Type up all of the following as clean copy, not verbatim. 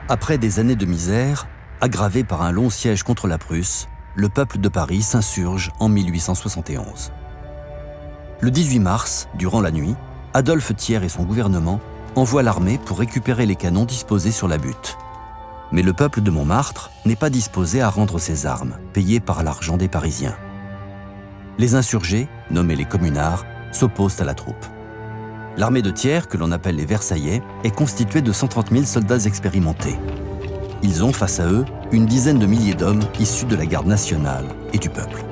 Après des années de misère, aggravées par un long siège contre la Prusse, le peuple de Paris s'insurge en 1871. Le 18 mars, durant la nuit, Adolphe Thiers et son gouvernement envoient l'armée pour récupérer les canons disposés sur la butte. Mais le peuple de Montmartre n'est pas disposé à rendre ses armes, payées par l'argent des Parisiens. Les insurgés, nommés les communards, s'opposent à la troupe. L'armée de Thiers, que l'on appelle les Versaillais, est constituée de 130 000 soldats expérimentés. Ils ont face à eux une dizaine de milliers d'hommes issus de la garde nationale et du peuple.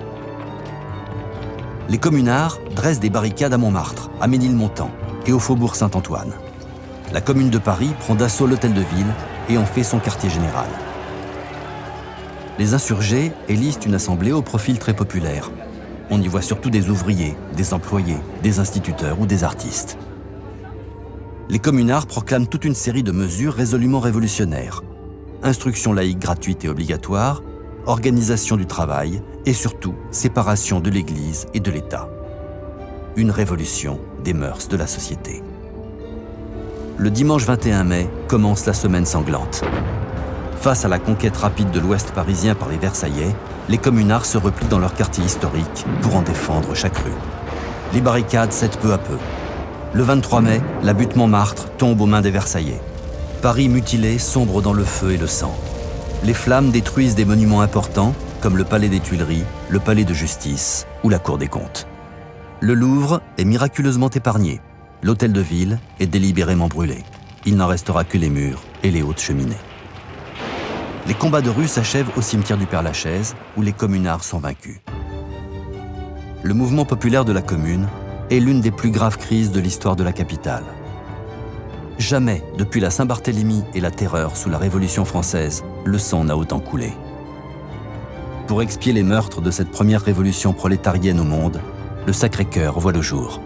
Les communards dressent des barricades à Montmartre, à Ménilmontant et au faubourg Saint-Antoine. La commune de Paris prend d'assaut l'hôtel de ville et en fait son quartier général. Les insurgés élisent une assemblée au profil très populaire. On y voit surtout des ouvriers, des employés, des instituteurs ou des artistes. Les communards proclament toute une série de mesures résolument révolutionnaires. Instruction laïque gratuite et obligatoire, organisation du travail et surtout séparation de l'Église et de l'État. Une révolution des mœurs de la société. Le dimanche 21 mai commence la semaine sanglante. Face à la conquête rapide de l'Ouest parisien par les Versaillais, les communards se replient dans leur quartier historique pour en défendre chaque rue. Les barricades cèdent peu à peu. Le 23 mai, la butte Montmartre tombe aux mains des Versaillais. Paris mutilé sombre dans le feu et le sang. Les flammes détruisent des monuments importants, comme le palais des Tuileries, le palais de justice ou la cour des comptes. Le Louvre est miraculeusement épargné. L'hôtel de ville est délibérément brûlé. Il n'en restera que les murs et les hautes cheminées. Les combats de rue s'achèvent au cimetière du Père-Lachaise, où les communards sont vaincus. Le mouvement populaire de la Commune est l'une des plus graves crises de l'histoire de la capitale. Jamais, depuis la Saint-Barthélemy et la Terreur sous la Révolution française, le sang n'a autant coulé. Pour expier les meurtres de cette première révolution prolétarienne au monde, le Sacré-Cœur voit le jour.